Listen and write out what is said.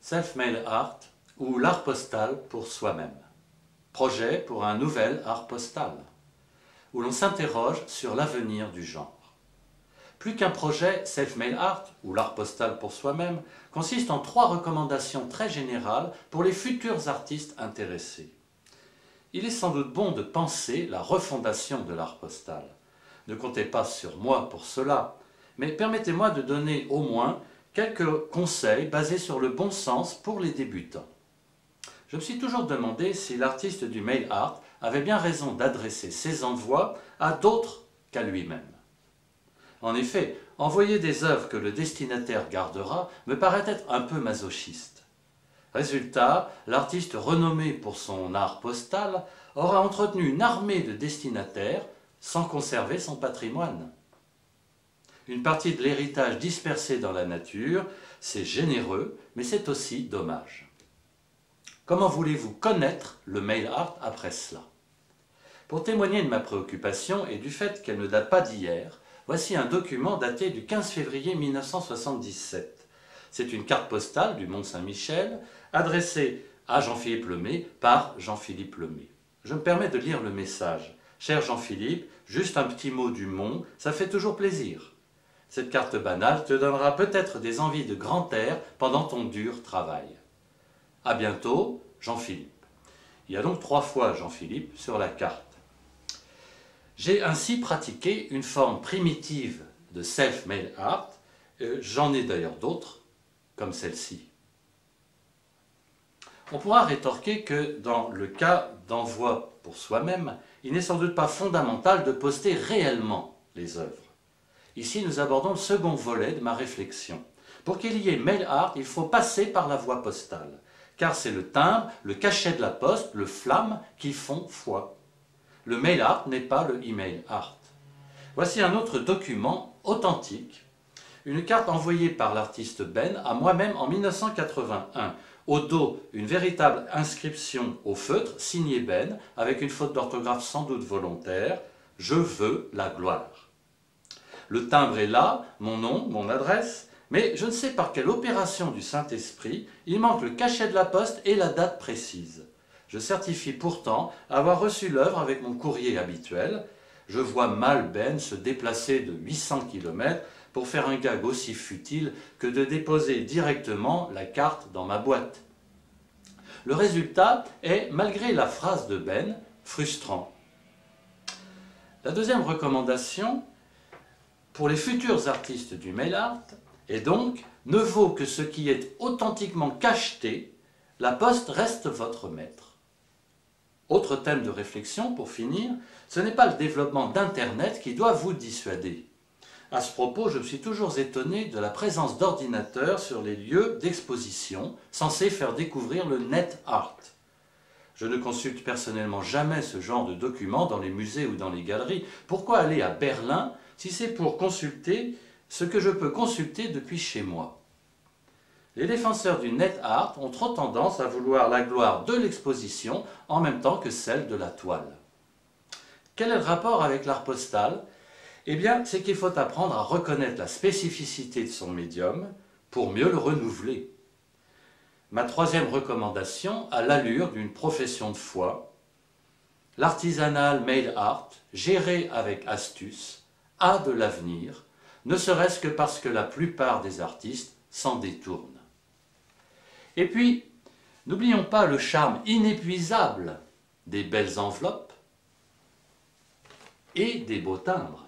Self-Made Art ou l'art postal pour soi-même. Projet pour un nouvel art postal, où l'on s'interroge sur l'avenir du genre. Plus qu'un projet, Self-Made Art ou l'art postal pour soi-même consiste en 3 recommandations très générales pour les futurs artistes intéressés. Il est sans doute bon de penser la refondation de l'art postal. Ne comptez pas sur moi pour cela, mais permettez-moi de donner au moins quelques conseils basés sur le bon sens pour les débutants. Je me suis toujours demandé si l'artiste du mail art avait bien raison d'adresser ses envois à d'autres qu'à lui-même. En effet, envoyer des œuvres que le destinataire gardera me paraît être un peu masochiste. Résultat, l'artiste renommé pour son art postal aura entretenu une armée de destinataires sans conserver son patrimoine. Une partie de l'héritage dispersé dans la nature, c'est généreux, mais c'est aussi dommage. Comment voulez-vous connaître le mail art après cela? Pour témoigner de ma préoccupation et du fait qu'elle ne date pas d'hier, voici un document daté du 15 février 1977. C'est une carte postale du Mont-Saint-Michel, adressée à Jean-Philippe Lemay par Jean-Philippe Lemay. Je me permets de lire le message. Cher Jean-Philippe, juste un petit mot du Mont, ça fait toujours plaisir. Cette carte banale te donnera peut-être des envies de grand air pendant ton dur travail. À bientôt, Jean-Philippe. Il y a donc 3 fois Jean-Philippe sur la carte. J'ai ainsi pratiqué une forme primitive de self-made art. J'en ai d'ailleurs d'autres, comme celle-ci. On pourra rétorquer que dans le cas d'envoi pour soi-même, il n'est sans doute pas fondamental de poster réellement les œuvres. Ici, nous abordons le second volet de ma réflexion. Pour qu'il y ait mail art, il faut passer par la voie postale, car c'est le timbre, le cachet de la poste, le flamme qui font foi. Le mail art n'est pas le email art. Voici un autre document authentique, une carte envoyée par l'artiste Ben à moi-même en 1981. Au dos, une véritable inscription au feutre, signée Ben, avec une faute d'orthographe sans doute volontaire, « Je veux la gloire ». Le timbre est là, mon nom, mon adresse, mais je ne sais par quelle opération du Saint-Esprit, il manque le cachet de la poste et la date précise. Je certifie pourtant avoir reçu l'œuvre avec mon courrier habituel. Je vois mal Ben se déplacer de 800 km pour faire un gag aussi futile que de déposer directement la carte dans ma boîte. Le résultat est, malgré la phrase de Ben, frustrant. La deuxième recommandation pour les futurs artistes du mail art est donc « Ne vaut que ce qui est authentiquement cacheté, la poste reste votre maître ». Autre thème de réflexion pour finir, ce n'est pas le développement d'Internet qui doit vous dissuader. À ce propos, je me suis toujours étonné de la présence d'ordinateurs sur les lieux d'exposition censés faire découvrir le net art. Je ne consulte personnellement jamais ce genre de documents dans les musées ou dans les galeries. Pourquoi aller à Berlin si c'est pour consulter ce que je peux consulter depuis chez moi? Les défenseurs du net art ont trop tendance à vouloir la gloire de l'exposition en même temps que celle de la toile. Quel est le rapport avec l'art postal? Eh bien, c'est qu'il faut apprendre à reconnaître la spécificité de son médium pour mieux le renouveler. Ma troisième recommandation a l'allure d'une profession de foi. L'artisanal mail art, géré avec astuce, a de l'avenir, ne serait-ce que parce que la plupart des artistes s'en détournent. Et puis, n'oublions pas le charme inépuisable des belles enveloppes et des beaux timbres.